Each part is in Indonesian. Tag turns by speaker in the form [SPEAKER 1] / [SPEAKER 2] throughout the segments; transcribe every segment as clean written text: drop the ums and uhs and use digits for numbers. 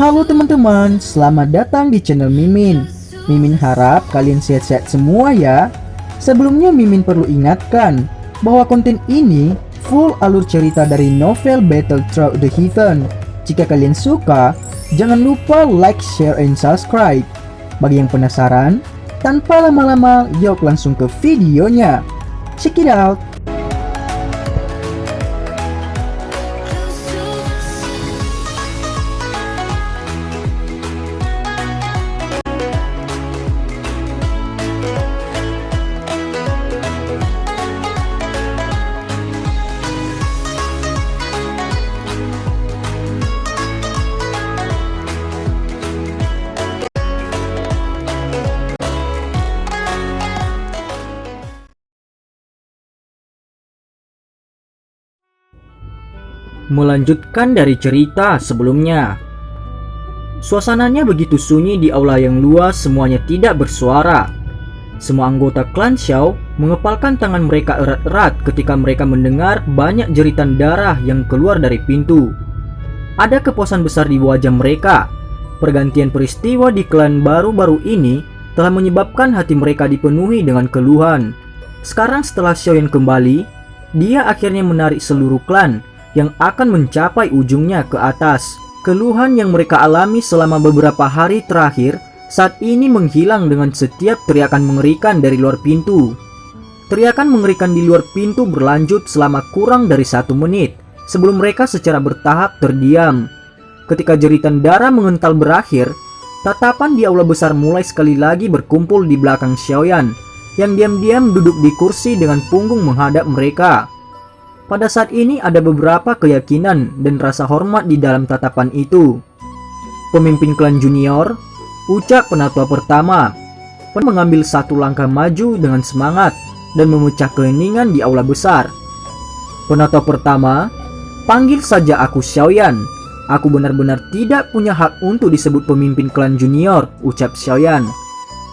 [SPEAKER 1] Halo teman-teman, selamat datang di channel Mimin. Mimin harap kalian sehat-sehat semua ya. Sebelumnya Mimin perlu ingatkan bahwa konten ini full alur cerita dari novel Battle Through the Heathen. Jika kalian suka, jangan lupa like, share, and subscribe. Bagi yang penasaran, tanpa lama-lama, yuk langsung ke videonya. Check it out! Melanjutkan dari cerita sebelumnya. Suasananya begitu sunyi di aula yang luas, semuanya tidak bersuara. Semua anggota klan Xiao mengepalkan tangan mereka erat-erat ketika mereka mendengar banyak jeritan darah yang keluar dari pintu. Ada kepuasan besar di wajah mereka. Pergantian peristiwa di klan baru-baru ini telah menyebabkan hati mereka dipenuhi dengan keluhan. Sekarang setelah Xiaoyan kembali, dia akhirnya menarik seluruh klan yang akan mencapai ujungnya ke atas. Keluhan yang mereka alami selama beberapa hari terakhir saat ini menghilang dengan setiap teriakan mengerikan dari luar pintu. Teriakan mengerikan di luar pintu berlanjut selama kurang dari 1 menit sebelum mereka secara bertahap terdiam. Ketika jeritan darah mengental berakhir, tatapan di aula besar mulai sekali lagi berkumpul di belakang Xiaoyan yang diam-diam duduk di kursi dengan punggung menghadap mereka. Pada saat ini ada beberapa keyakinan dan rasa hormat di dalam tatapan itu. Pemimpin klan junior, ucap penatua pertama, mengambil satu langkah maju dengan semangat dan memecah keheningan di aula besar. Penatua pertama, panggil saja aku Xiaoyan. Aku benar-benar tidak punya hak untuk disebut pemimpin klan junior, ucap Xiaoyan.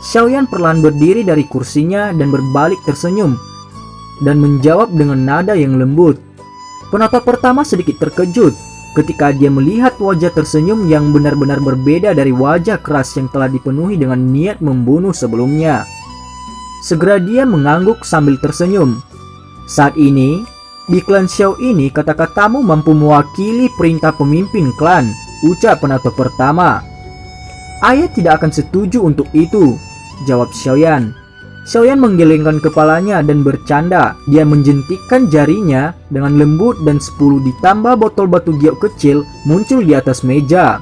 [SPEAKER 1] Xiaoyan perlahan berdiri dari kursinya dan berbalik tersenyum dan menjawab dengan nada yang lembut. Penata pertama sedikit terkejut ketika dia melihat wajah tersenyum yang benar-benar berbeda dari wajah keras yang telah dipenuhi dengan niat membunuh sebelumnya. Segera dia mengangguk sambil tersenyum. Saat ini, di klan Xiao ini kata-katamu mampu mewakili perintah pemimpin klan, ucap penata pertama. Ayah tidak akan setuju untuk itu, jawab Xiaoyan. Xiaoyan menggelengkan kepalanya dan bercanda. Dia menjentikkan jarinya dengan lembut dan 10 ditambah botol batu giok kecil muncul di atas meja.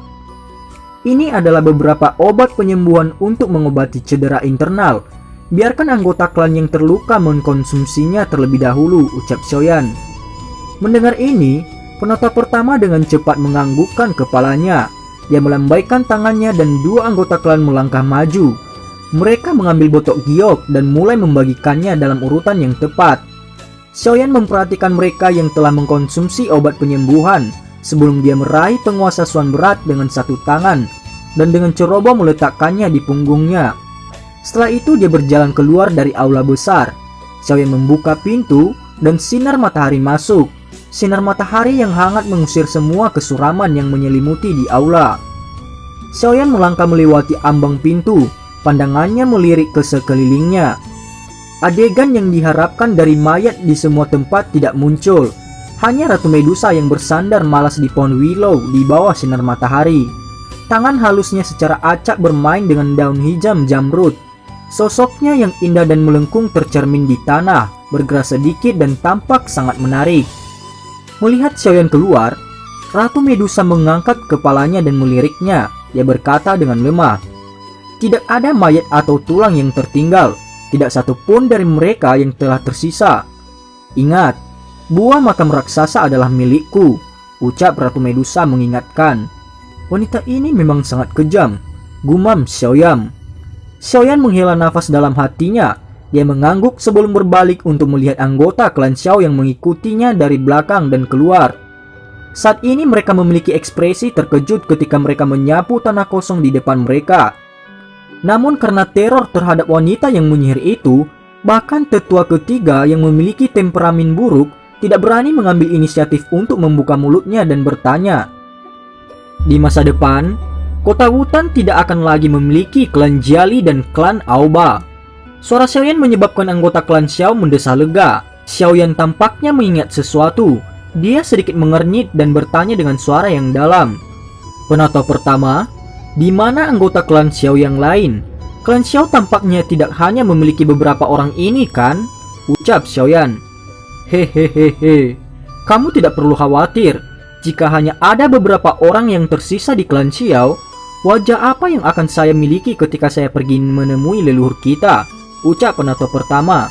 [SPEAKER 1] Ini adalah beberapa obat penyembuhan untuk mengobati cedera internal. Biarkan anggota klan yang terluka mengkonsumsinya terlebih dahulu, ucap Xiaoyan. Mendengar ini, penata pertama dengan cepat menganggukkan kepalanya. Dia melambaikan tangannya dan 2 anggota klan melangkah maju. Mereka mengambil botok giok dan mulai membagikannya dalam urutan yang tepat. Xiaoyan memperhatikan mereka yang telah mengkonsumsi obat penyembuhan sebelum dia meraih penguasa Suan berat dengan satu tangan dan dengan ceroboh meletakkannya di punggungnya. Setelah itu dia berjalan keluar dari aula besar. Xiaoyan membuka pintu dan sinar matahari masuk. Sinar matahari yang hangat mengusir semua kesuraman yang menyelimuti di aula. Xiaoyan melangkah melewati ambang pintu. Pandangannya melirik ke sekelilingnya. Adegan yang diharapkan dari mayat di semua tempat tidak muncul. Hanya Ratu Medusa yang bersandar malas di pohon willow di bawah sinar matahari. Tangan halusnya secara acak bermain dengan daun hijau jamrud. Sosoknya yang indah dan melengkung tercermin di tanah, bergerak sedikit dan tampak sangat menarik. Melihat Xiaoyan keluar, Ratu Medusa mengangkat kepalanya dan meliriknya. Dia berkata dengan lemah, "Tidak ada mayat atau tulang yang tertinggal. Tidak satu pun dari mereka yang telah tersisa. Ingat, buah makam raksasa adalah milikku," ucap Ratu Medusa mengingatkan. "Wanita ini memang sangat kejam," gumam Xiaoyan. Xiaoyan menghela nafas dalam hatinya. Dia mengangguk sebelum berbalik untuk melihat anggota klan Xiao yang mengikutinya dari belakang dan keluar. Saat ini mereka memiliki ekspresi terkejut ketika mereka menyapu tanah kosong di depan mereka. Namun karena teror terhadap wanita yang menyihir itu, bahkan tetua ketiga yang memiliki temperamen buruk tidak berani mengambil inisiatif untuk membuka mulutnya dan bertanya. Di masa depan, Kota Wutan tidak akan lagi memiliki klan Jiali dan klan Aoba. Suara Xiaoyan menyebabkan anggota klan Xiao mendesah lega. Xiaoyan tampaknya mengingat sesuatu. Dia sedikit mengernyit dan bertanya dengan suara yang dalam. Penata pertama, di mana anggota klan Xiao yang lain? Klan Xiao tampaknya tidak hanya memiliki beberapa orang ini kan? Ucap Xiaoyan. Hehehehe, kamu tidak perlu khawatir. Jika hanya ada beberapa orang yang tersisa di klan Xiao, wajah apa yang akan saya miliki ketika saya pergi menemui leluhur kita? Ucap penata pertama.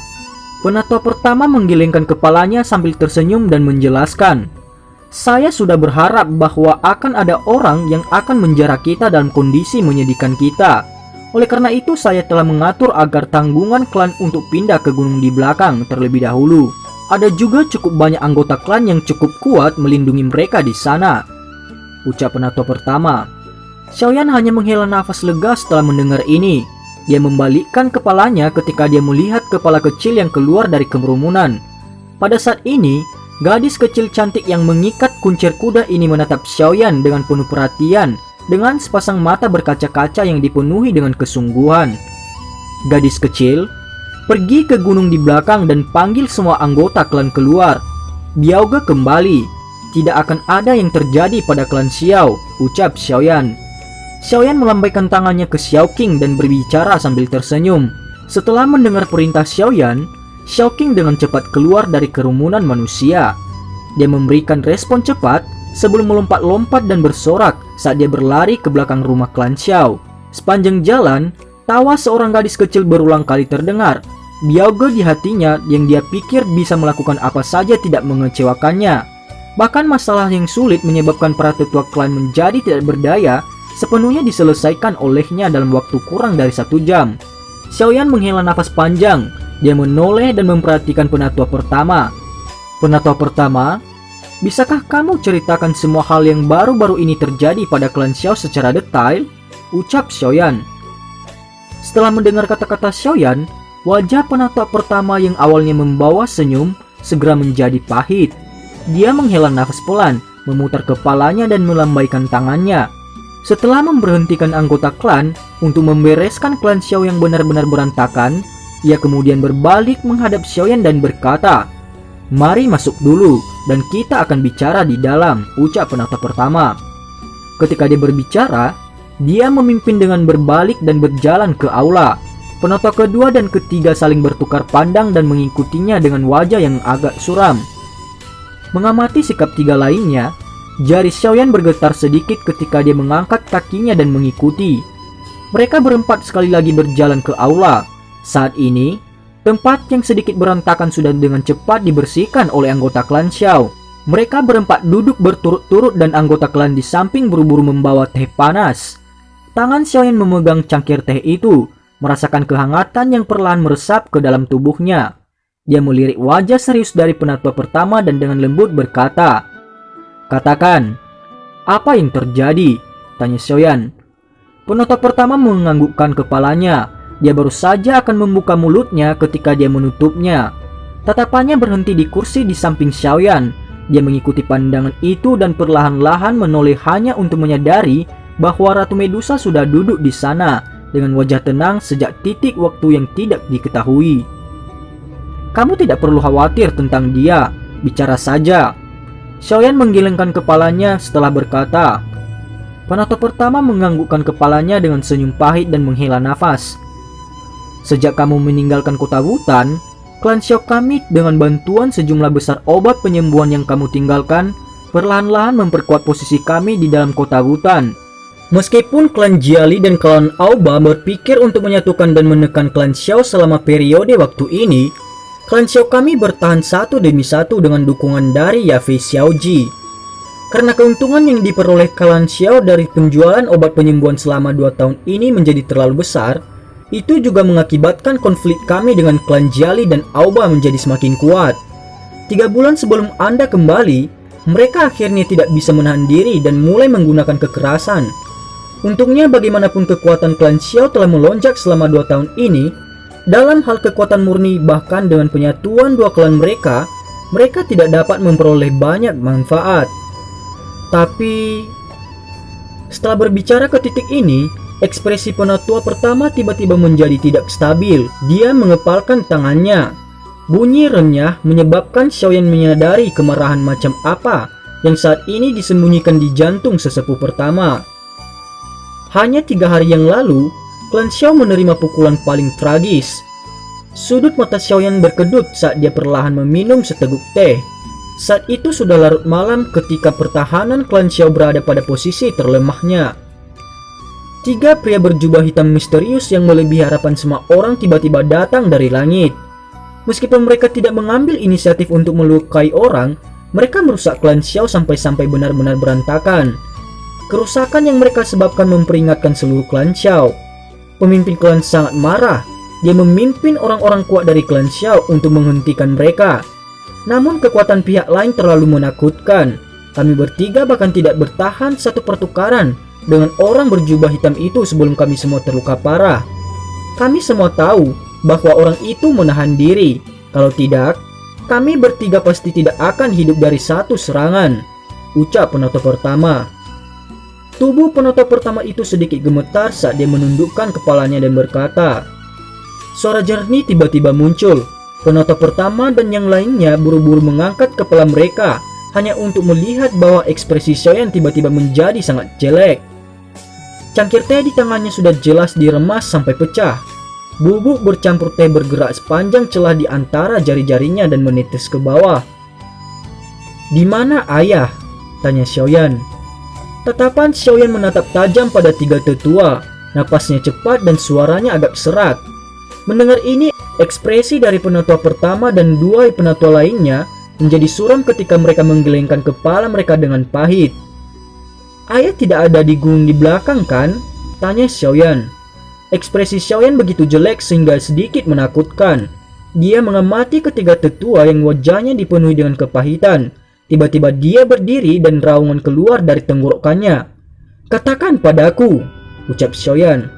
[SPEAKER 1] Penata pertama menggelengkan kepalanya sambil tersenyum dan menjelaskan. Saya sudah berharap bahwa akan ada orang yang akan menjara kita dalam kondisi menyedihkan kita. Oleh karena itu saya telah mengatur agar tanggungan klan untuk pindah ke gunung di belakang terlebih dahulu. Ada juga cukup banyak anggota klan yang cukup kuat melindungi mereka di sana. Ucap penata pertama. Xiaoyan hanya menghela nafas lega setelah mendengar ini. Dia membalikkan kepalanya ketika dia melihat kepala kecil yang keluar dari kerumunan. Pada saat ini, gadis kecil cantik yang mengikat kuncir kuda ini menatap Xiaoyan dengan penuh perhatian, dengan sepasang mata berkaca-kaca yang dipenuhi dengan kesungguhan. Gadis kecil, pergi ke gunung di belakang dan panggil semua anggota klan keluar. Biaoge kembali. Tidak akan ada yang terjadi pada klan Xiao, ucap Xiaoyan. Xiaoyan melambaikan tangannya ke Xiao King dan berbicara sambil tersenyum. Setelah mendengar perintah Xiaoyan, Xiao King dengan cepat keluar dari kerumunan manusia. Dia memberikan respon cepat sebelum melompat-lompat dan bersorak saat dia berlari ke belakang rumah klan Xiao. Sepanjang jalan, tawa seorang gadis kecil berulang kali terdengar. Biaoge di hatinya yang dia pikir bisa melakukan apa saja tidak mengecewakannya. Bahkan masalah yang sulit menyebabkan para tetua klan menjadi tidak berdaya sepenuhnya diselesaikan olehnya dalam waktu kurang dari 1 jam. Xiaoyan menghela nafas panjang. Dia menoleh dan memperhatikan penatua pertama. Penatua pertama, bisakah kamu ceritakan semua hal yang baru-baru ini terjadi pada klan Xiao secara detail? Ucap Xiaoyan. Setelah mendengar kata-kata Xiaoyan, wajah penatua pertama yang awalnya membawa senyum segera menjadi pahit. Dia menghela nafas pelan, memutar kepalanya dan melambaikan tangannya. Setelah memberhentikan anggota klan untuk membereskan klan Xiao yang benar-benar berantakan, ia kemudian berbalik menghadap Xiaoyan dan berkata, "Mari masuk dulu dan kita akan bicara di dalam," ucap penata pertama. Ketika dia berbicara, dia memimpin dengan berbalik dan berjalan ke aula. Penata kedua dan ketiga saling bertukar pandang dan mengikutinya dengan wajah yang agak suram. Mengamati sikap tiga lainnya, jari Xiaoyan bergetar sedikit ketika dia mengangkat kakinya dan mengikuti. Mereka berempat sekali lagi berjalan ke aula. Saat ini, tempat yang sedikit berantakan sudah dengan cepat dibersihkan oleh anggota klan Xiao. Mereka berempat duduk berturut-turut dan anggota klan di samping buru-buru membawa teh panas. Tangan Xiaoyan memegang cangkir teh itu, merasakan kehangatan yang perlahan meresap ke dalam tubuhnya. Dia melirik wajah serius dari penatua pertama dan dengan lembut berkata, "Katakan, apa yang terjadi?" tanya Xiaoyan. Penatua pertama menganggukkan kepalanya. Dia baru saja akan membuka mulutnya ketika dia menutupnya. Tatapannya berhenti di kursi di samping Xiaoyan. Dia mengikuti pandangan itu dan perlahan-lahan menoleh hanya untuk menyadari bahwa Ratu Medusa sudah duduk di sana dengan wajah tenang sejak titik waktu yang tidak diketahui. "Kamu tidak perlu khawatir tentang dia, bicara saja." Xiaoyan menggelengkan kepalanya setelah berkata. Penatua pertama menganggukkan kepalanya dengan senyum pahit dan menghela nafas. "Sejak kamu meninggalkan kota Wutan, klan Xiao kami dengan bantuan sejumlah besar obat penyembuhan yang kamu tinggalkan, perlahan-lahan memperkuat posisi kami di dalam kota Wutan. Meskipun klan Jiali dan klan Aoba berpikir untuk menyatukan dan menekan klan Xiao selama periode waktu ini, klan Xiao kami bertahan satu demi satu dengan dukungan dari Yafei Xiaoji. Karena keuntungan yang diperoleh klan Xiao dari penjualan obat penyembuhan selama 2 tahun ini menjadi terlalu besar, itu juga mengakibatkan konflik kami dengan klan Jiali dan Aoba menjadi semakin kuat. 3 bulan sebelum Anda kembali, mereka akhirnya tidak bisa menahan diri dan mulai menggunakan kekerasan. Untungnya bagaimanapun kekuatan klan Xiao telah melonjak selama 2 tahun ini. Dalam hal kekuatan murni bahkan dengan penyatuan 2 klan mereka tidak dapat memperoleh banyak manfaat. Tapi Setelah berbicara ke titik ini, ekspresi penatua pertama tiba-tiba menjadi tidak stabil. Dia mengepalkan tangannya. Bunyi renyah menyebabkan Xiaoyan menyadari kemarahan macam apa yang saat ini disembunyikan di jantung sesepuh pertama. Hanya 3 hari yang lalu, klan Xiao menerima pukulan paling tragis. Sudut mata Xiaoyan berkedut saat dia perlahan meminum seteguk teh. Saat itu sudah larut malam ketika pertahanan klan Xiao berada pada posisi terlemahnya. 3 pria berjubah hitam misterius yang melebihi harapan semua orang tiba-tiba datang dari langit. Meskipun mereka tidak mengambil inisiatif untuk melukai orang, mereka merusak klan Xiao sampai-sampai benar-benar berantakan. Kerusakan yang mereka sebabkan memperingatkan seluruh klan Xiao. Pemimpin klan sangat marah. Dia memimpin orang-orang kuat dari klan Xiao untuk menghentikan mereka. Namun kekuatan pihak lain terlalu menakutkan. Kami bertiga bahkan tidak bertahan satu pertukaran dengan orang berjubah hitam itu sebelum kami semua terluka parah. Kami semua tahu bahwa orang itu menahan diri. Kalau tidak, kami bertiga pasti tidak akan hidup dari satu serangan, ucap penatua pertama. Tubuh penatua pertama itu sedikit gemetar saat dia menundukkan kepalanya dan berkata. Suara jernih tiba-tiba muncul. Penatua pertama dan yang lainnya buru-buru mengangkat kepala mereka hanya untuk melihat bahwa ekspresi Xiaoyan tiba-tiba menjadi sangat jelek. Cangkir teh di tangannya sudah jelas diremas sampai pecah. Bubuk bercampur teh bergerak sepanjang celah di antara jari-jarinya dan menetes ke bawah. "Di mana ayah?" tanya Xiaoyan. Tatapan Xiaoyan menatap tajam pada 3 tetua. Napasnya cepat dan suaranya agak serak. Mendengar ini, ekspresi dari penatua pertama dan 2 penatua lainnya menjadi suram ketika mereka menggelengkan kepala mereka dengan pahit. "Ayah tidak ada di gunung di belakang kan?" tanya Xiaoyan. Ekspresi Xiaoyan begitu jelek sehingga sedikit menakutkan. Dia mengamati ketiga tetua yang wajahnya dipenuhi dengan kepahitan. Tiba-tiba dia berdiri dan raungan keluar dari tenggorokannya. "Katakan padaku," ucap Xiaoyan.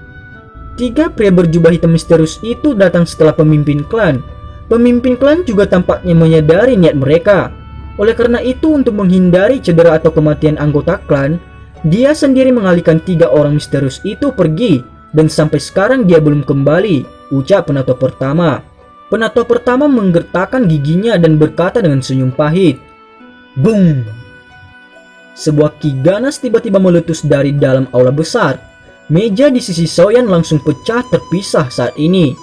[SPEAKER 1] 3 pria berjubah hitam misterius itu datang setelah pemimpin klan. Pemimpin klan juga tampaknya menyadari niat mereka. Oleh karena itu, untuk menghindari cedera atau kematian anggota klan, dia sendiri mengalihkan 3 orang misterius itu pergi. Dan sampai sekarang dia belum kembali, ucap penatua pertama. Penatua pertama menggertakkan giginya dan berkata dengan senyum pahit. Bung! Sebuah ki ganas tiba-tiba meletus dari dalam aula besar. Meja di sisi Xiaoyan langsung pecah terpisah saat ini.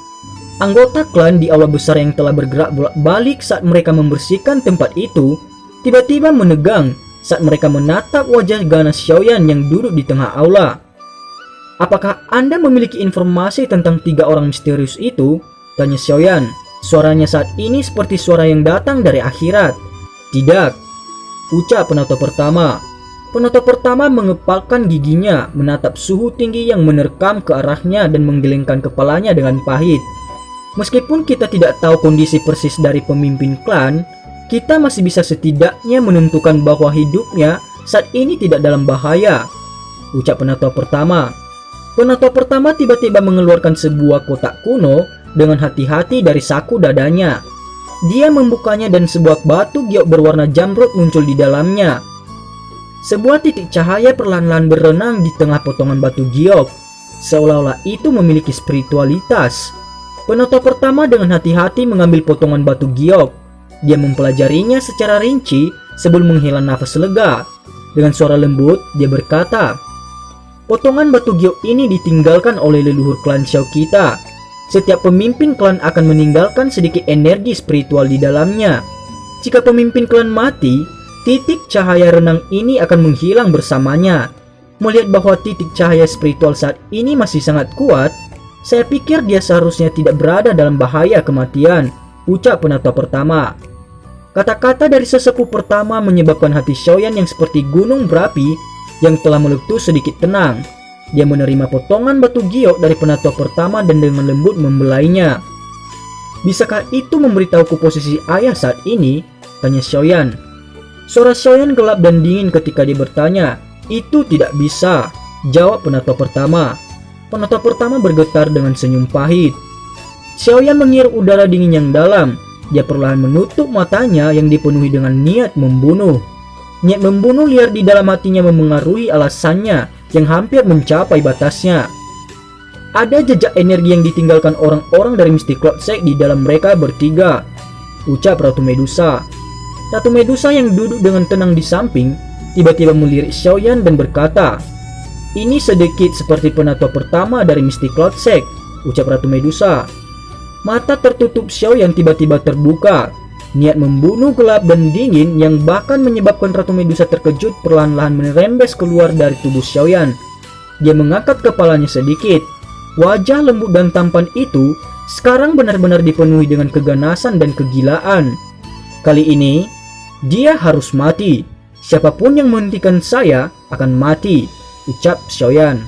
[SPEAKER 1] Anggota klan di aula besar yang telah bergerak bolak-balik saat mereka membersihkan tempat itu, tiba-tiba menegang saat mereka menatap wajah ganas Xiaoyan yang duduk di tengah aula. "Apakah Anda memiliki informasi tentang 3 orang misterius itu?" tanya Xiaoyan. Suaranya saat ini seperti suara yang datang dari akhirat. "Tidak," ucap penatua pertama. Penatua pertama mengepalkan giginya, menatap suhu tinggi yang menerkam ke arahnya dan menggelengkan kepalanya dengan pahit. "Meskipun kita tidak tahu kondisi persis dari pemimpin klan, kita masih bisa setidaknya menentukan bahwa hidupnya saat ini tidak dalam bahaya," ucap penatua pertama. Penatua pertama tiba-tiba mengeluarkan sebuah kotak kuno dengan hati-hati dari saku dadanya. Dia membukanya dan sebuah batu giok berwarna jamrud muncul di dalamnya. Sebuah titik cahaya perlahan-lahan berenang di tengah potongan batu giok, seolah-olah itu memiliki spiritualitas. Penatua pertama dengan hati-hati mengambil potongan batu giok. Dia mempelajarinya secara rinci sebelum menghela nafas lega. Dengan suara lembut, dia berkata, "Potongan batu giok ini ditinggalkan oleh leluhur klan Xiao kita. Setiap pemimpin klan akan meninggalkan sedikit energi spiritual di dalamnya. Jika pemimpin klan mati, titik cahaya renang ini akan menghilang bersamanya. Melihat bahwa titik cahaya spiritual saat ini masih sangat kuat, saya pikir dia seharusnya tidak berada dalam bahaya kematian," ucap penatua pertama. Kata-kata dari sesepuh pertama menyebabkan hati Xiaoyan yang seperti gunung berapi yang telah meletus sedikit tenang. Dia menerima potongan batu giok dari penatua pertama dan dengan lembut membelainya. "Bisakah itu memberitahuku posisi ayah saat ini?" tanya Xiaoyan. Suara Xiaoyan gelap dan dingin ketika dia bertanya. "Itu tidak bisa," jawab penatua pertama. Penatua pertama bergetar dengan senyum pahit. Xiaoyan menghirup udara dingin yang dalam. Dia perlahan menutup matanya yang dipenuhi dengan niat membunuh. Niat membunuh liar di dalam hatinya memengaruhi alasannya yang hampir mencapai batasnya. Ada jejak energi yang ditinggalkan orang-orang dari Mystic Cloud Sect di dalam mereka bertiga, ucap Ratu Medusa. Ratu Medusa yang duduk dengan tenang di samping tiba-tiba melirik Xiaoyan dan berkata, "Ini sedikit seperti penatua pertama dari Mystic Cloud Sect," ucap Ratu Medusa. Mata tertutup Xiaoyan tiba-tiba terbuka. Niat membunuh gelap dan dingin yang bahkan menyebabkan Ratu Medusa terkejut perlahan-lahan merembes keluar dari tubuh Xiaoyan. Dia mengangkat kepalanya sedikit. Wajah lembut dan tampan itu sekarang benar-benar dipenuhi dengan keganasan dan kegilaan. Kali ini, dia harus mati. Siapapun yang menghentikan saya akan mati, ucap Xiaoyan.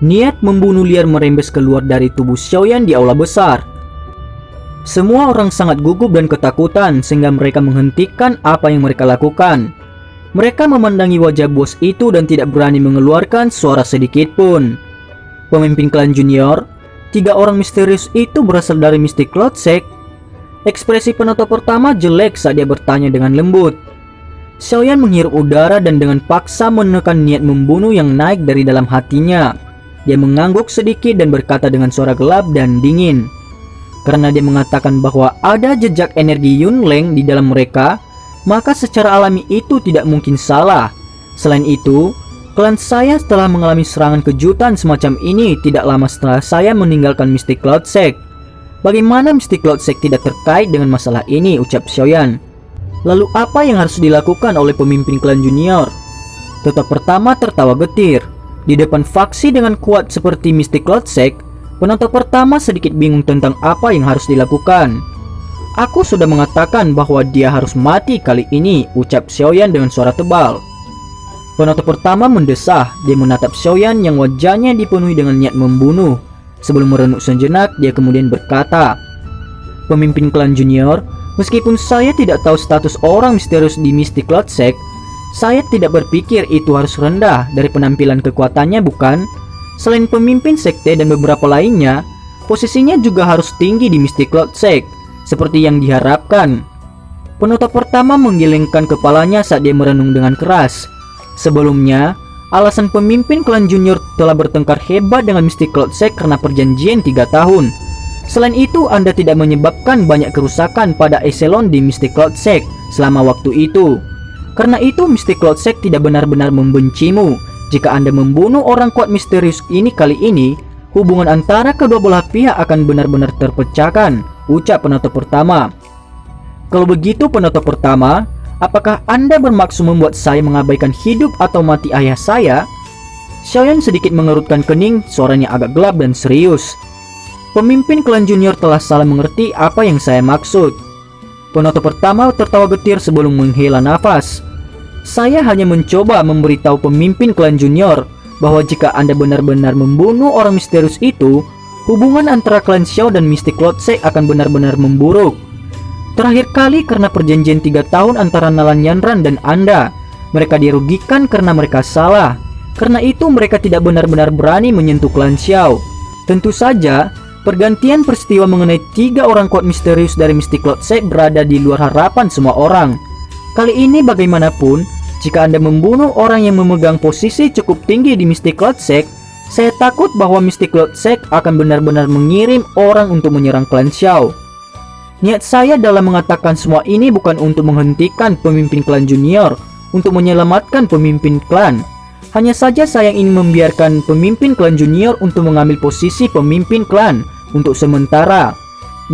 [SPEAKER 1] Niat membunuh liar merembes keluar dari tubuh Xiaoyan di aula besar. Semua orang sangat gugup dan ketakutan sehingga mereka menghentikan apa yang mereka lakukan. Mereka memandangi wajah bos itu dan tidak berani mengeluarkan suara sedikit pun. Pemimpin klan junior, 3 orang misterius itu berasal dari Mystic Cloud Sect. Ekspresi penatua pertama jelek saat dia bertanya dengan lembut. Xiaoyan menghirup udara dan dengan paksa menekan niat membunuh yang naik dari dalam hatinya. Dia mengangguk sedikit dan berkata dengan suara gelap dan dingin. Karena dia mengatakan bahwa ada jejak energi Yunleng di dalam mereka, maka secara alami itu tidak mungkin salah. Selain itu, klan saya setelah mengalami serangan kejutan semacam ini tidak lama setelah saya meninggalkan Mystic Cloud Sect. Bagaimana Mystic Cloud Sect tidak terkait dengan masalah ini, ucap Xiaoyan. Lalu apa yang harus dilakukan oleh pemimpin klan junior? Tetap pertama tertawa getir. Di depan faksi dengan kuat seperti Mystic Cloud Sect, penonton pertama sedikit bingung tentang apa yang harus dilakukan. Aku sudah mengatakan bahwa dia harus mati kali ini, ucap Xiaoyan dengan suara tebal. Penonton pertama mendesah. Dia menatap Xiaoyan yang wajahnya dipenuhi dengan niat membunuh. Sebelum merenung sejenak, dia kemudian berkata, "Pemimpin klan junior, meskipun saya tidak tahu status orang misterius di Mystic Cloud Sect, saya tidak berpikir itu harus rendah dari penampilan kekuatannya, bukan? Selain pemimpin sekte dan beberapa lainnya, posisinya juga harus tinggi di Mystic Cloud Sect, seperti yang diharapkan." Penonton pertama menggelengkan kepalanya saat dia merenung dengan keras. Sebelumnya, alasan pemimpin klan junior telah bertengkar hebat dengan Mystic Cloud Sect karena perjanjian 3 tahun. Selain itu, Anda tidak menyebabkan banyak kerusakan pada eselon di Mystic Cloud Sect selama waktu itu. Karena itu, Mystic Cloud Sect tidak benar-benar membencimu. Jika Anda membunuh orang kuat misterius ini kali ini, hubungan antara kedua belah pihak akan benar-benar terpecahkan, ucap penonton pertama. Kalau begitu penonton pertama, apakah Anda bermaksud membuat saya mengabaikan hidup atau mati ayah saya? Xiaoyan sedikit mengerutkan kening, suaranya agak gelap dan serius. Pemimpin klan junior telah salah mengerti apa yang saya maksud. Penonton pertama tertawa getir sebelum menghela nafas. Saya hanya mencoba memberitahu pemimpin klan junior bahwa jika Anda benar-benar membunuh orang misterius itu, hubungan antara klan Xiao dan Mystic Cloud Sect akan benar-benar memburuk. Terakhir kali karena perjanjian 3 tahun antara Nalan Yanran dan Anda, mereka dirugikan karena mereka salah. Karena itu mereka tidak benar-benar berani menyentuh klan Xiao. Tentu saja, pergantian peristiwa mengenai 3 orang kuat misterius dari Mystic Cloud Sect berada di luar harapan semua orang. Kali ini bagaimanapun, jika Anda membunuh orang yang memegang posisi cukup tinggi di Mystic Cloud Sect, saya takut bahwa Mystic Cloud Sect akan benar-benar mengirim orang untuk menyerang klan Xiao. Niat saya dalam mengatakan semua ini bukan untuk menghentikan pemimpin klan junior, untuk menyelamatkan pemimpin klan. Hanya saja saya ingin membiarkan pemimpin klan junior untuk mengambil posisi pemimpin klan untuk sementara,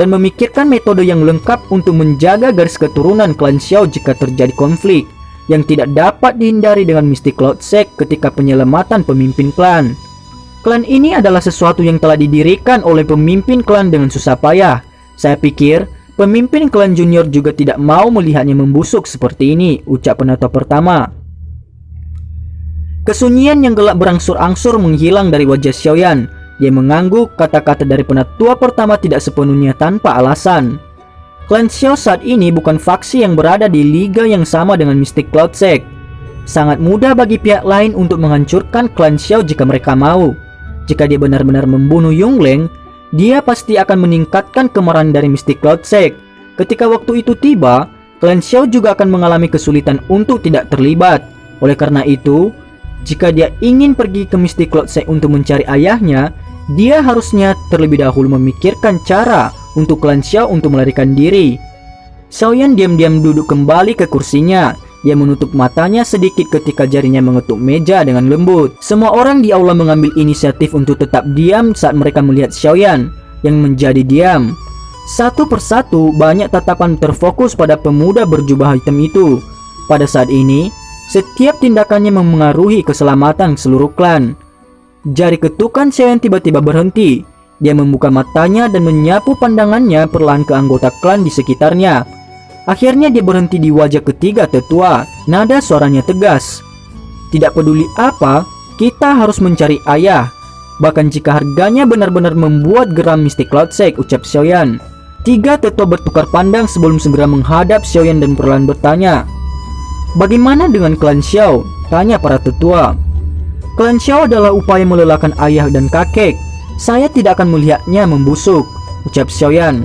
[SPEAKER 1] dan memikirkan metode yang lengkap untuk menjaga garis keturunan klan Xiao jika terjadi konflik yang tidak dapat dihindari dengan Mystic Cloud Sect ketika penyelamatan pemimpin klan. Klan ini adalah sesuatu yang telah didirikan oleh pemimpin klan dengan susah payah. Saya pikir pemimpin klan junior juga tidak mau melihatnya membusuk seperti ini, ucap penonton pertama. Kesunyian yang gelap berangsur-angsur menghilang dari wajah Xiaoyan. Dia mengangguk, kata-kata dari penatua pertama tidak sepenuhnya tanpa alasan. Klan Xiao saat ini bukan faksi yang berada di liga yang sama dengan Mystic Cloud Sect. Sangat mudah bagi pihak lain untuk menghancurkan klan Xiao jika mereka mau. Jika dia benar-benar membunuh Yunleng, dia pasti akan meningkatkan kemarahan dari Mystic Cloud Sect. Ketika waktu itu tiba, klan Xiao juga akan mengalami kesulitan untuk tidak terlibat. Oleh karena itu, Jika dia ingin pergi ke Mystic Cloud Sect untuk mencari ayahnya, dia harusnya terlebih dahulu memikirkan cara untuk klan Xiao untuk melarikan diri. Xiaoyan diam-diam duduk kembali ke kursinya. Dia menutup matanya sedikit ketika jarinya mengetuk meja dengan lembut. Semua orang di aula mengambil inisiatif untuk tetap diam saat mereka melihat Xiaoyan yang menjadi diam. Satu persatu banyak tatapan terfokus pada pemuda berjubah hitam itu. Pada saat ini, setiap tindakannya memengaruhi keselamatan seluruh klan. Jari ketukan Xiaoyan tiba-tiba berhenti. Dia membuka matanya dan menyapu pandangannya perlahan ke anggota klan di sekitarnya. Akhirnya dia berhenti di wajah ketiga tetua. Nada suaranya tegas. Tidak peduli apa, kita harus mencari ayah. Bahkan jika harganya benar-benar membuat geram Mystic Cloud Sect, ucap Xiaoyan. Tiga tetua bertukar pandang sebelum segera menghadap Xiaoyan dan perlahan bertanya. Bagaimana dengan klan Xiao? Tanya para tetua. Klan Xiao adalah upaya melelahkan ayah dan kakek. Saya tidak akan melihatnya membusuk, ucap Xiaoyan.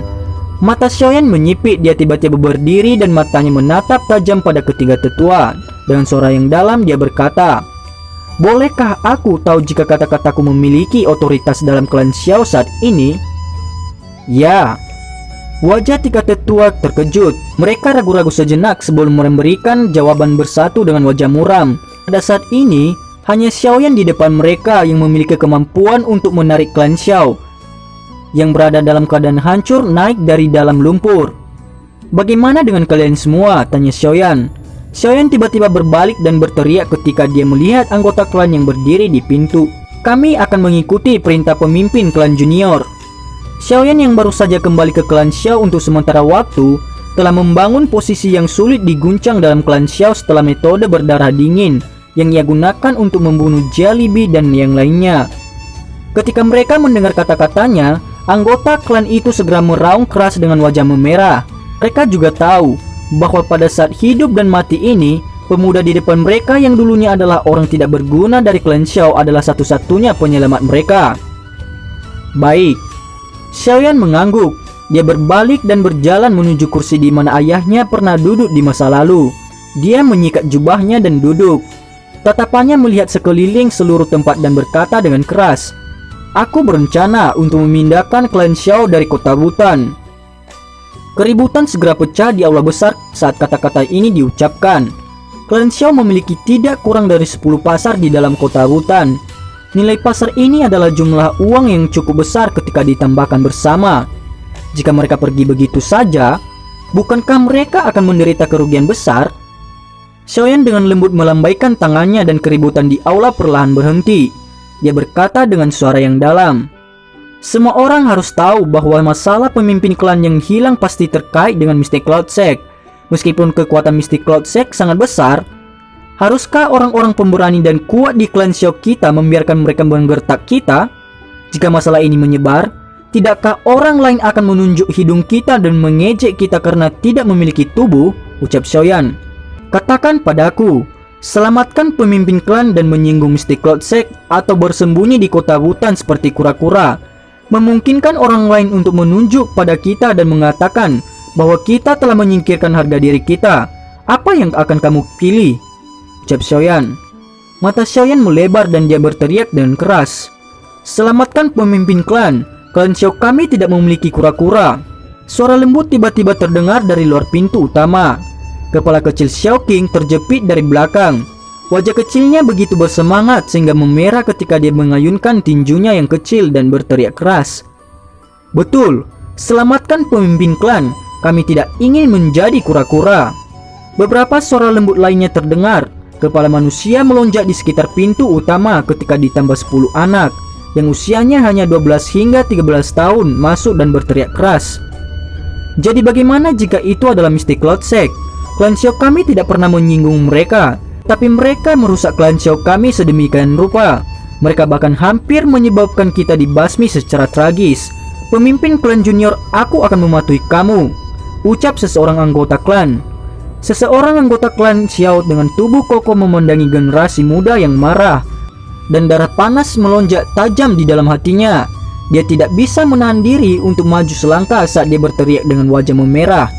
[SPEAKER 1] Mata Xiaoyan menyipit, dia tiba-tiba berdiri dan matanya menatap tajam pada ketiga tetua. Dengan suara yang dalam dia berkata, bolehkah aku tahu jika kata-kataku memiliki otoritas dalam klan Xiao saat ini? Ya. Wajah tiga tetua terkejut. Mereka ragu-ragu sejenak sebelum memberikan jawaban bersatu dengan wajah muram. Pada saat ini, hanya Xiaoyan di depan mereka yang memiliki kemampuan untuk menarik klan Xiao yang berada dalam keadaan hancur naik dari dalam lumpur. Bagaimana dengan kalian semua? Tanya Xiaoyan. Xiaoyan tiba-tiba berbalik dan berteriak ketika dia melihat anggota klan yang berdiri di pintu. Kami akan mengikuti perintah pemimpin klan junior. Xiaoyan yang baru saja kembali ke klan Xiao untuk sementara waktu telah membangun posisi yang sulit diguncang dalam klan Xiao setelah metode berdarah dingin yang ia gunakan untuk membunuh Jollibee dan yang lainnya. Ketika mereka mendengar kata-katanya, anggota klan itu segera meraung keras dengan wajah memerah. Mereka juga tahu bahwa pada saat hidup dan mati ini, pemuda di depan mereka yang dulunya adalah orang tidak berguna dari klan Xiao adalah satu-satunya penyelamat mereka. Baik. Xiaoyan mengangguk. Dia berbalik dan berjalan menuju kursi di mana ayahnya pernah duduk di masa lalu. Dia menyikat jubahnya dan duduk. Tatapannya melihat sekeliling seluruh tempat dan berkata dengan keras, aku berencana untuk memindahkan klan Xiao dari kota Wutan. Keributan segera pecah di aula besar saat kata-kata ini diucapkan. Klan Xiao memiliki tidak kurang dari 10 pasar di dalam kota Wutan. Nilai pasar ini adalah jumlah uang yang cukup besar ketika ditambahkan bersama. Jika mereka pergi begitu saja, bukankah mereka akan menderita kerugian besar? Xiaoyan dengan lembut melambaikan tangannya dan keributan di aula perlahan berhenti. Dia berkata dengan suara yang dalam, semua orang harus tahu bahwa masalah pemimpin klan yang hilang pasti terkait dengan Mystic Cloud Sect. Meskipun kekuatan Mystic Cloud Sect sangat besar, haruskah orang-orang pemberani dan kuat di klan Xiao kita membiarkan mereka menggertak kita? Jika masalah ini menyebar, tidakkah orang lain akan menunjuk hidung kita dan mengejek kita karena tidak memiliki tubuh? Ucap Xiaoyan. Katakan padaku, selamatkan pemimpin klan dan menyinggung Mystic Cloud Sect atau bersembunyi di kota Wutan seperti kura-kura, memungkinkan orang lain untuk menunjuk pada kita dan mengatakan bahwa kita telah menyingkirkan harga diri kita. Apa yang akan kamu pilih? Ucap Xiaoyan. Mata Xiaoyan melebar dan dia berteriak dengan keras, selamatkan pemimpin klan. Klan Xiao kami tidak memiliki kura-kura. Suara lembut tiba-tiba terdengar dari luar pintu utama. Kepala kecil Xiao King terjepit dari belakang. Wajah kecilnya begitu bersemangat sehingga memerah ketika dia mengayunkan tinjunya yang kecil dan berteriak keras. Betul, selamatkan pemimpin klan. Kami tidak ingin menjadi kura-kura. Beberapa suara lembut lainnya terdengar. Kepala manusia melonjak di sekitar pintu utama ketika ditambah 10 anak yang usianya hanya 12 hingga 13 tahun masuk dan berteriak keras. Jadi bagaimana jika itu adalah Mystic Cloud Sect? Klan Xiao kami tidak pernah menyinggung mereka, tapi mereka merusak klan Xiao kami sedemikian rupa. Mereka bahkan hampir menyebabkan kita dibasmi secara tragis. Pemimpin klan junior, aku akan mematuhi kamu, ucap seseorang anggota klan. Seseorang anggota klan Xiao dengan tubuh kokoh memandangi generasi muda yang marah, dan darah panas melonjak tajam di dalam hatinya. Dia tidak bisa menahan diri untuk maju selangkah saat dia berteriak dengan wajah memerah.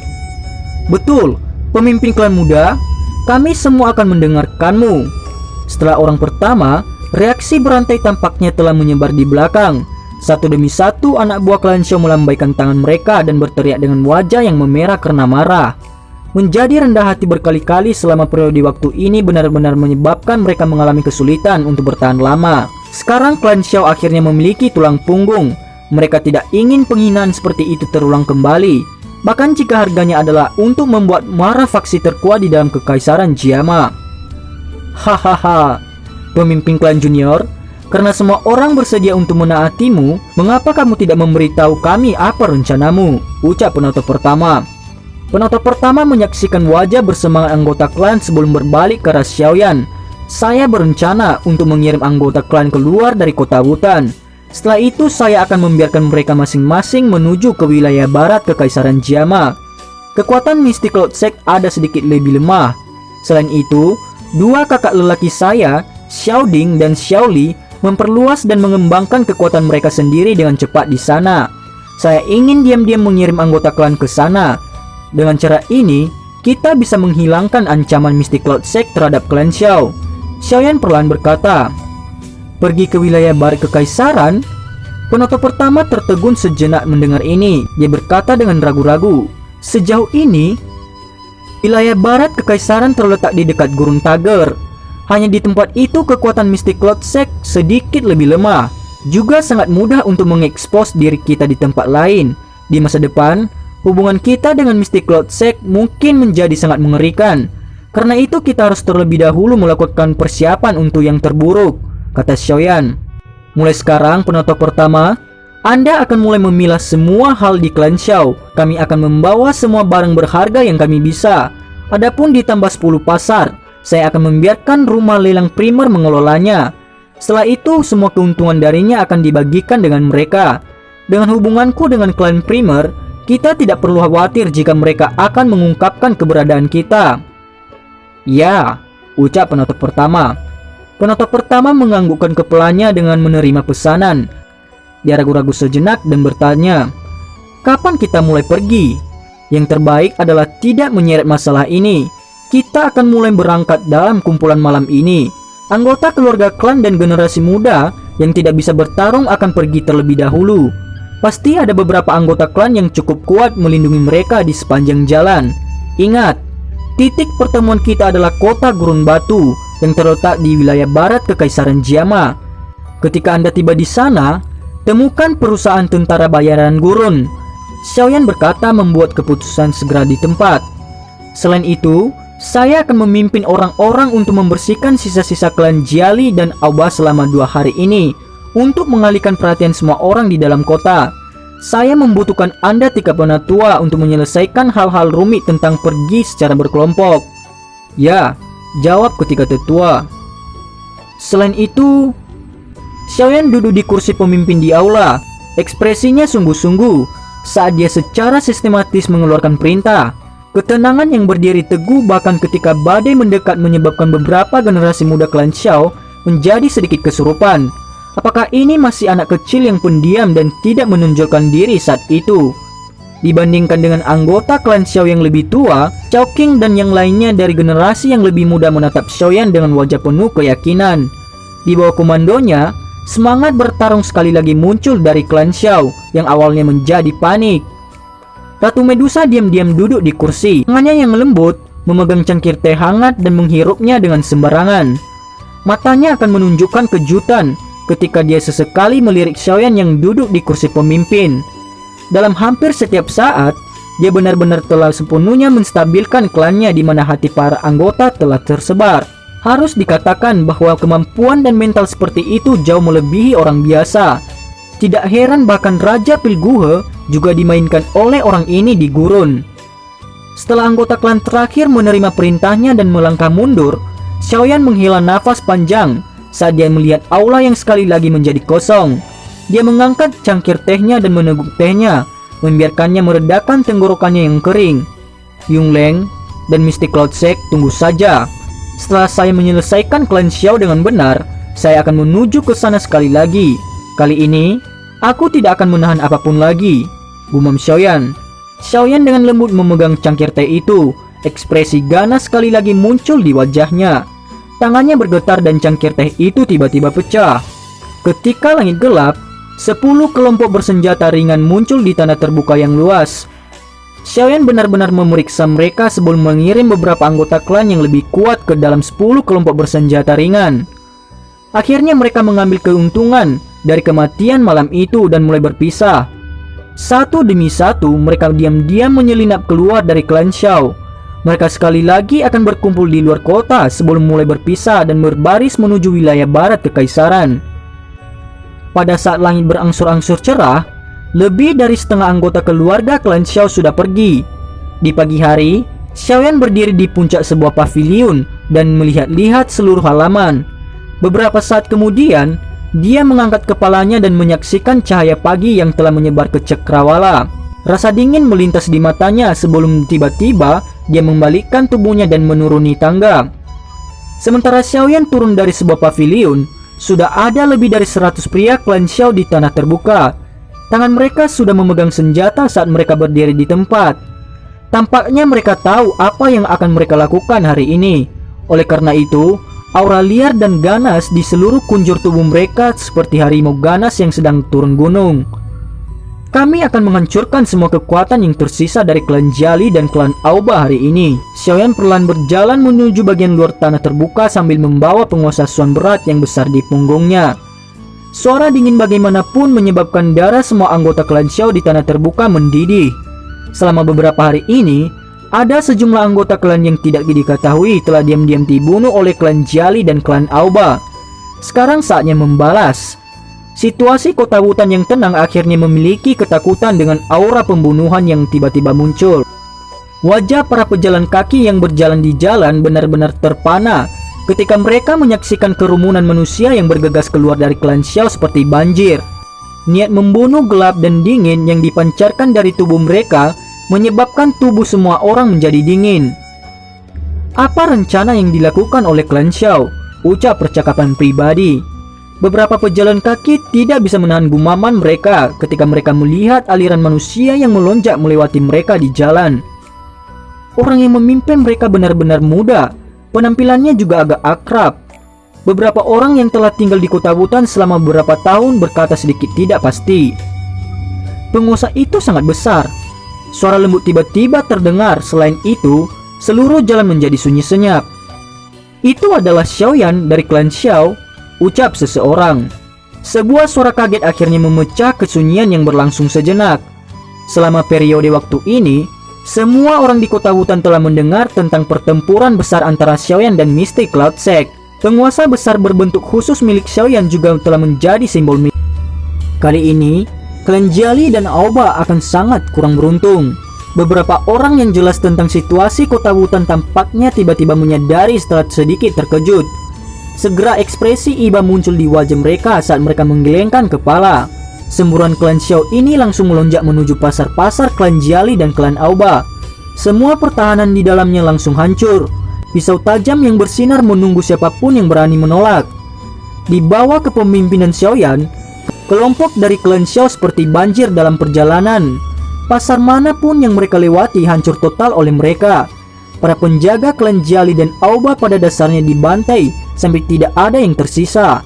[SPEAKER 1] Betul, pemimpin klan muda, kami semua akan mendengarkanmu. Setelah orang pertama, reaksi berantai tampaknya telah menyebar di belakang. Satu demi satu anak buah klan Xiao melambaikan tangan mereka dan berteriak dengan wajah yang memerah karena marah. Menjadi rendah hati berkali-kali selama periode waktu ini benar-benar menyebabkan mereka mengalami kesulitan untuk bertahan lama. Sekarang klan Xiao akhirnya memiliki tulang punggung. Mereka tidak ingin penghinaan seperti itu terulang kembali. Bahkan jika harganya adalah untuk membuat marah faksi terkuat di dalam kekaisaran Jiama. Hahaha, pemimpin klan junior, karena semua orang bersedia untuk menaatimu, mengapa kamu tidak memberitahu kami apa rencanamu? Ucap penonton pertama. Penonton pertama menyaksikan wajah bersemangat anggota klan sebelum berbalik ke arah Xiaoyan. Saya berencana untuk mengirim anggota klan keluar dari kota hutan. Setelah itu saya akan membiarkan mereka masing-masing menuju ke wilayah barat kekaisaran Jiama. Kekuatan Mystic Cloud Sect ada sedikit lebih lemah. Selain itu, dua kakak lelaki saya, Xiao Ding dan Xiao Li, memperluas dan mengembangkan kekuatan mereka sendiri dengan cepat di sana. Saya ingin diam-diam mengirim anggota klan ke sana. Dengan cara ini, kita bisa menghilangkan ancaman Mystic Cloud Sect terhadap klan Xiao. Xiaoyan perlahan berkata, "Pergi ke wilayah barat kekaisaran?" Penonton pertama tertegun sejenak mendengar ini. Dia berkata dengan ragu-ragu, "Sejauh ini, wilayah barat kekaisaran terletak di dekat Gurun Tager. Hanya di tempat itu kekuatan Mystic Cloud Sect sedikit lebih lemah. Juga sangat mudah untuk mengekspos diri kita di tempat lain. Di masa depan, hubungan kita dengan Mystic Cloud Sect mungkin menjadi sangat mengerikan. Karena itu kita harus terlebih dahulu melakukan persiapan untuk yang terburuk," kata Xiaoyan. "Mulai sekarang penonton pertama, Anda akan mulai memilah semua hal di klan Xiao. Kami akan membawa semua barang berharga yang kami bisa. Adapun ditambah 10 pasar, saya akan membiarkan rumah lelang primer mengelolanya. Setelah itu semua keuntungan darinya akan dibagikan dengan mereka. Dengan hubunganku dengan klan primer, kita tidak perlu khawatir jika mereka akan mengungkapkan keberadaan kita." "Ya," ucap penonton pertama. Penonton pertama menganggukkan kepalanya dengan menerima pesanan. Dia ragu-ragu sejenak dan bertanya, "Kapan kita mulai pergi?" "Yang terbaik adalah tidak menyeret masalah ini. Kita akan mulai berangkat dalam kumpulan malam ini. Anggota keluarga klan dan generasi muda yang tidak bisa bertarung akan pergi terlebih dahulu. Pasti ada beberapa anggota klan yang cukup kuat melindungi mereka di sepanjang jalan. Ingat, titik pertemuan kita adalah kota Gurun Batu yang terletak di wilayah barat kekaisaran Jiama. Ketika Anda tiba di sana, temukan perusahaan tentara bayaran gurun." Xiaoyan berkata membuat keputusan segera di tempat. "Selain itu, saya akan memimpin orang-orang untuk membersihkan sisa-sisa klan Jiali dan Auba selama 2 hari ini untuk mengalihkan perhatian semua orang di dalam kota. Saya membutuhkan Anda 3 penatua untuk menyelesaikan hal-hal rumit tentang pergi secara berkelompok." "Ya," jawab ketiga tetua. Selain itu, Xiaoyan duduk di kursi pemimpin di aula. Ekspresinya sungguh-sungguh saat dia secara sistematis mengeluarkan perintah. Ketenangan yang berdiri teguh bahkan ketika badai mendekat menyebabkan beberapa generasi muda klan Xiao menjadi sedikit kesurupan. Apakah ini masih anak kecil yang pendiam dan tidak menonjolkan diri saat itu? Dibandingkan dengan anggota klan Xiao yang lebih tua, Chao King dan yang lainnya dari generasi yang lebih muda menatap Xiaoyan dengan wajah penuh keyakinan. Di bawah komandonya, semangat bertarung sekali lagi muncul dari klan Xiao yang awalnya menjadi panik. Ratu Medusa diam-diam duduk di kursi. Tangannya yang lembut memegang cangkir teh hangat dan menghirupnya dengan sembarangan. Matanya akan menunjukkan kejutan ketika dia sesekali melirik Xiaoyan yang duduk di kursi pemimpin. Dalam hampir setiap saat, dia benar-benar telah sepenuhnya menstabilkan klannya di mana hati para anggota telah tersebar. Harus dikatakan bahwa kemampuan dan mental seperti itu jauh melebihi orang biasa. Tidak heran bahkan Raja Pilguhe juga dimainkan oleh orang ini di gurun. Setelah anggota klan terakhir menerima perintahnya dan melangkah mundur, Xiaoyan menghela nafas panjang saat dia melihat aula yang sekali lagi menjadi kosong. Dia mengangkat cangkir tehnya dan meneguk tehnya, membiarkannya meredakan tenggorokannya yang kering. "Yungleng dan Mystic Cloud Sect, tunggu saja. Setelah saya menyelesaikan klan Xiao dengan benar, saya akan menuju ke sana sekali lagi. Kali ini, aku tidak akan menahan apapun lagi," gumam Xiaoyan. Xiaoyan dengan lembut memegang cangkir teh itu. Ekspresi ganas sekali lagi muncul di wajahnya. Tangannya bergetar dan cangkir teh itu tiba-tiba pecah. Ketika langit gelap, 10 kelompok bersenjata ringan muncul di tanah terbuka yang luas. Xiaoyan benar-benar memeriksa mereka sebelum mengirim beberapa anggota klan yang lebih kuat ke dalam 10 kelompok bersenjata ringan. Akhirnya mereka mengambil keuntungan dari kematian malam itu dan mulai berpisah. Satu demi satu mereka diam-diam menyelinap keluar dari klan Xiao. Mereka sekali lagi akan berkumpul di luar kota sebelum mulai berpisah dan berbaris menuju wilayah barat kekaisaran. Pada saat langit berangsur-angsur cerah, lebih dari setengah anggota keluarga klan Xiao sudah pergi. Di pagi hari, Xiaoyan berdiri di puncak sebuah paviliun dan melihat-lihat seluruh halaman. Beberapa saat kemudian, dia mengangkat kepalanya dan menyaksikan cahaya pagi yang telah menyebar ke cakrawala. Rasa dingin melintas di matanya sebelum tiba-tiba dia membalikkan tubuhnya dan menuruni tangga. Sementara Xiaoyan turun dari sebuah paviliun, sudah ada lebih dari 100 pria klan Xiao di tanah terbuka. Tangan mereka sudah memegang senjata saat mereka berdiri di tempat. Tampaknya mereka tahu apa yang akan mereka lakukan hari ini. Oleh karena itu, aura liar dan ganas di seluruh kunjur tubuh mereka seperti harimau ganas yang sedang turun gunung. Kami akan menghancurkan semua kekuatan yang tersisa dari klan Jali dan klan Auba hari ini. Xiaoyan perlahan berjalan menuju bagian luar tanah terbuka sambil membawa penguasa suan berat yang besar di punggungnya. Suara dingin bagaimanapun menyebabkan darah semua anggota klan Xiao di tanah terbuka mendidih. Selama beberapa hari ini, ada sejumlah anggota klan yang tidak diketahui telah diam-diam dibunuh oleh klan Jali dan klan Auba. Sekarang saatnya membalas. Situasi kota hutan yang tenang akhirnya memiliki ketakutan dengan aura pembunuhan yang tiba-tiba muncul. Wajah para pejalan kaki yang berjalan di jalan benar-benar terpana ketika mereka menyaksikan kerumunan manusia yang bergegas keluar dari klan Xiao seperti banjir. Niat membunuh gelap dan dingin yang dipancarkan dari tubuh mereka menyebabkan tubuh semua orang menjadi dingin. Apa rencana yang dilakukan oleh klan Xiao? Ucap percakapan pribadi. Beberapa pejalan kaki tidak bisa menahan gumaman mereka ketika mereka melihat aliran manusia yang melonjak melewati mereka di jalan. Orang yang memimpin mereka benar-benar muda, penampilannya juga agak akrab. Beberapa orang yang telah tinggal di kota hutan selama beberapa tahun berkata sedikit tidak pasti. Penguasa itu sangat besar. Suara lembut tiba-tiba terdengar. Selain itu, seluruh jalan menjadi sunyi senyap. Itu adalah Xiaoyan dari klan Xiao, ucap seseorang. Sebuah suara kaget akhirnya memecah kesunyian yang berlangsung sejenak. Selama periode waktu ini, semua orang di kota hutan telah mendengar tentang pertempuran besar antara Xiaoyan dan Mystic Cloud Sect. Penguasa besar berbentuk khusus milik Xiaoyan juga telah menjadi simbol milik. Kali ini, klan Jali dan Auba akan sangat kurang beruntung. Beberapa orang yang jelas tentang situasi kota hutan tampaknya tiba-tiba menyadari setelah sedikit terkejut. Segera ekspresi iba muncul di wajah mereka saat mereka menggelengkan kepala. Semburan klan Xiao ini langsung melonjak menuju pasar-pasar klan Jali dan klan Auba. Semua pertahanan di dalamnya langsung hancur. Pisau tajam yang bersinar menunggu siapapun yang berani menolak. Di bawah kepemimpinan Xiaoyan, kelompok dari klan Xiao seperti banjir dalam perjalanan. Pasar manapun yang mereka lewati hancur total oleh mereka. Para penjaga klan Jali dan Auba pada dasarnya dibantai sampai tidak ada yang tersisa.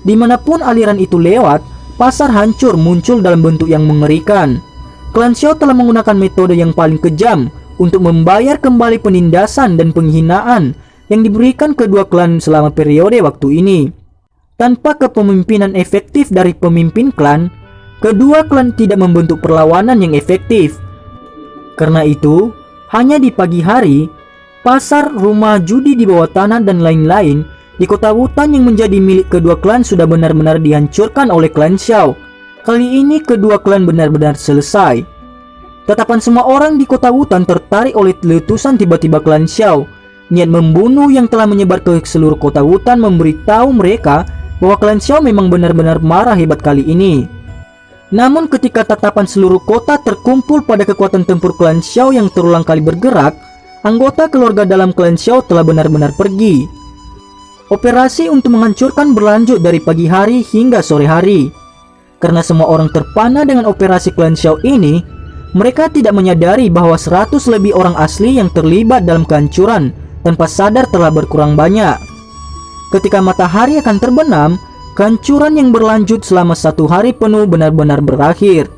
[SPEAKER 1] Dimanapun aliran itu lewat, pasar hancur muncul dalam bentuk yang mengerikan. Klan Xiao telah menggunakan metode yang paling kejam untuk membayar kembali penindasan dan penghinaan yang diberikan kedua klan selama periode waktu ini. Tanpa kepemimpinan efektif dari pemimpin klan, kedua klan tidak membentuk perlawanan yang efektif. Karena itu, hanya di pagi hari, pasar, rumah judi di bawah tanah dan lain-lain di kota hutan yang menjadi milik kedua klan sudah benar-benar dihancurkan oleh klan Xiao. Kali ini kedua klan benar-benar selesai. Tatapan semua orang di kota hutan tertarik oleh letusan tiba-tiba klan Xiao. Niat membunuh yang telah menyebar ke seluruh kota hutan memberitahu mereka bahwa klan Xiao memang benar-benar marah hebat kali ini. Namun ketika tatapan seluruh kota terkumpul pada kekuatan tempur klan Xiao yang terulang kali bergerak, anggota keluarga dalam klan Xiao telah benar-benar pergi. Operasi untuk menghancurkan berlanjut dari pagi hari hingga sore hari. Karena semua orang terpana dengan operasi klan Xiao ini, mereka tidak menyadari bahwa 100 lebih orang asli yang terlibat dalam kehancuran tanpa sadar telah berkurang banyak. Ketika matahari akan terbenam, kehancuran yang berlanjut selama 1 hari penuh benar-benar berakhir.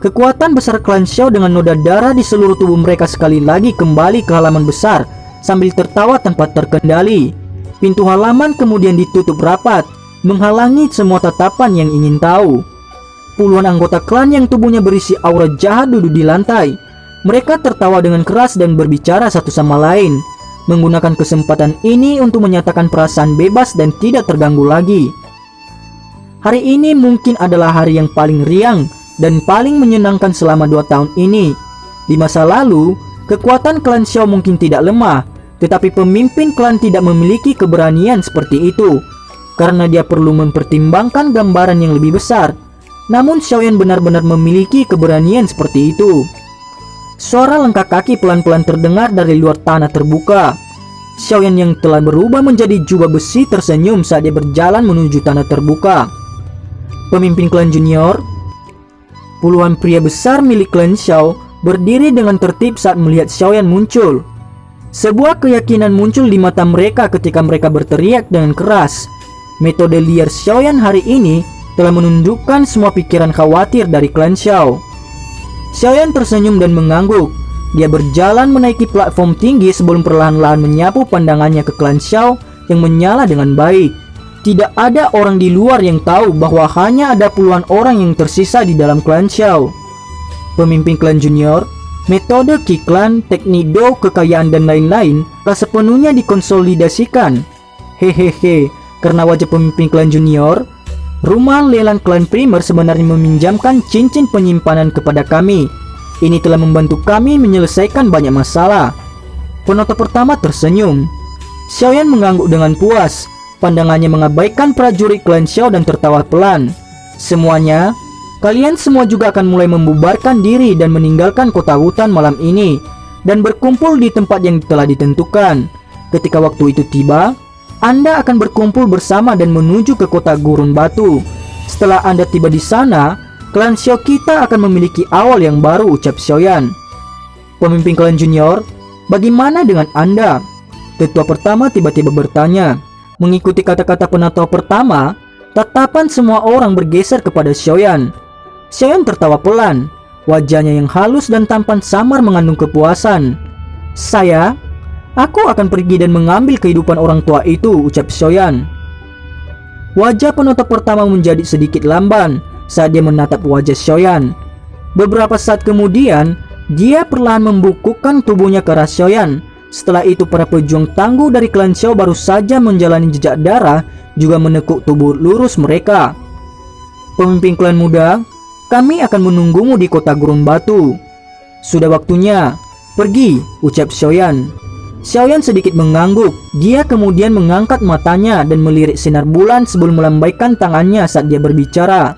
[SPEAKER 1] Kekuatan besar klan Xiao dengan noda darah di seluruh tubuh mereka sekali lagi kembali ke halaman besar sambil tertawa tanpa terkendali. Pintu halaman kemudian ditutup rapat, menghalangi semua tatapan yang ingin tahu. Puluhan anggota klan yang tubuhnya berisi aura jahat duduk di lantai. Mereka tertawa dengan keras dan berbicara satu sama lain, menggunakan kesempatan ini untuk menyatakan perasaan bebas dan tidak terganggu lagi. Hari ini mungkin adalah hari yang paling riang dan paling menyenangkan selama 2 tahun ini. Di masa lalu, kekuatan klan Xiao mungkin tidak lemah, tetapi pemimpin klan tidak memiliki keberanian seperti itu, karena dia perlu mempertimbangkan gambaran yang lebih besar. Namun Xiaoyan benar-benar memiliki keberanian seperti itu. Suara langkah kaki pelan-pelan terdengar dari luar tanah terbuka. Xiaoyan yang telah berubah menjadi jubah besi tersenyum saat dia berjalan menuju tanah terbuka. Pemimpin klan junior, puluhan pria besar milik klan Xiao berdiri dengan tertib saat melihat Xiaoyan muncul. Sebuah keyakinan muncul di mata mereka ketika mereka berteriak dengan keras. Metode liar Xiaoyan hari ini telah menundukkan semua pikiran khawatir dari klan Xiao. Xiaoyan tersenyum dan mengangguk. Dia berjalan menaiki platform tinggi sebelum perlahan-lahan menyapu pandangannya ke klan Xiao yang menyala dengan baik. Tidak ada orang di luar yang tahu bahwa hanya ada puluhan orang yang tersisa di dalam klan Xiao. Pemimpin klan junior, metode Qi Clan, teknik Do, kekayaan dan lain-lain telah sepenuhnya dikonsolidasikan. Hehehe, karena wajah pemimpin klan junior, rumah lelang klan primer sebenarnya meminjamkan cincin penyimpanan kepada kami. Ini telah membantu kami menyelesaikan banyak masalah. Penonton pertama tersenyum. Xiaoyan mengangguk dengan puas. Pandangannya mengabaikan prajurit klan Xiao dan tertawa pelan. Semuanya, kalian semua juga akan mulai membubarkan diri dan meninggalkan kota hutan malam ini dan berkumpul di tempat yang telah ditentukan. Ketika waktu itu tiba, Anda akan berkumpul bersama dan menuju ke kota gurun batu. Setelah Anda tiba di sana, klan Xiao kita akan memiliki awal yang baru, ucap Xiaoyan. Pemimpin klan junior, bagaimana dengan Anda? Tetua pertama tiba-tiba bertanya. Mengikuti kata-kata penatua pertama, tatapan semua orang bergeser kepada Xiaoyan. Xiaoyan tertawa pelan. Wajahnya yang halus dan tampan samar mengandung kepuasan. Aku akan pergi dan mengambil kehidupan orang tua itu, ucap Xiaoyan. Wajah penonton pertama menjadi sedikit lamban saat dia menatap wajah Xiaoyan. Beberapa saat kemudian, dia perlahan membukukan tubuhnya ke arah Xiaoyan. Setelah itu para pejuang tangguh dari klan Xiao baru saja menjalani jejak darah juga menekuk tubuh lurus mereka. Pemimpin klan muda, kami akan menunggumu di kota gurun batu. Sudah waktunya, pergi, ucap Xiaoyan. Xiaoyan sedikit mengangguk. Dia kemudian mengangkat matanya dan melirik sinar bulan sebelum melambaikan tangannya saat dia berbicara.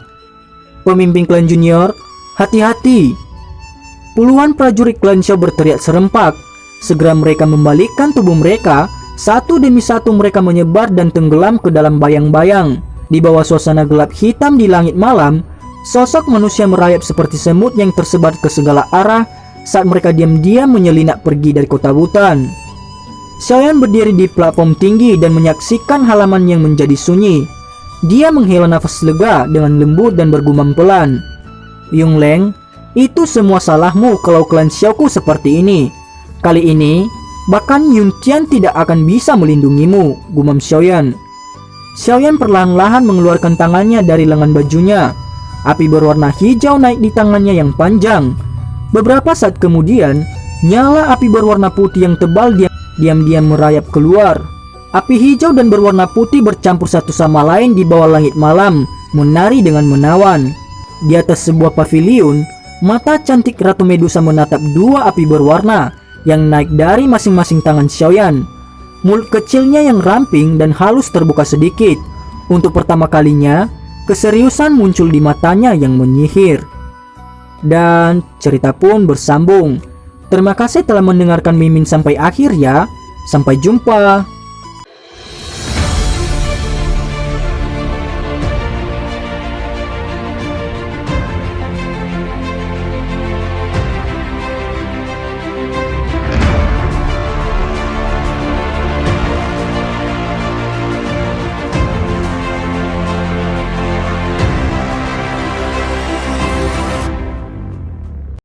[SPEAKER 1] Pemimpin klan junior, hati-hati. Puluhan prajurit klan Xiao berteriak serempak. Segera mereka membalikkan tubuh mereka. Satu demi satu mereka menyebar dan tenggelam ke dalam bayang-bayang. Di bawah suasana gelap hitam di langit malam, sosok manusia merayap seperti semut yang tersebar ke segala arah saat mereka diam-diam menyelinap pergi dari kota hutan. Xiaoyan berdiri di platform tinggi dan menyaksikan halaman yang menjadi sunyi. Dia menghela nafas lega dengan lembut dan bergumam pelan. Yongleng, itu semua salahmu kalau klan Xiaoku seperti ini. Kali ini, bahkan Yuntian tidak akan bisa melindungimu, gumam Xiaoyan. Xiaoyan perlahan-lahan mengeluarkan tangannya dari lengan bajunya. Api berwarna hijau naik di tangannya yang panjang. Beberapa saat kemudian, nyala api berwarna putih yang tebal diam-diam merayap keluar. Api hijau dan berwarna putih bercampur satu sama lain di bawah langit malam, menari dengan menawan. Di atas sebuah paviliun, mata cantik Ratu Medusa menatap dua api berwarna yang naik dari masing-masing tangan Xiaoyan. Mulut kecilnya yang ramping dan halus terbuka sedikit. Untuk pertama kalinya, keseriusan muncul di matanya yang menyihir. Dan cerita pun bersambung. Terima kasih telah mendengarkan Mimin sampai akhir ya. Sampai jumpa.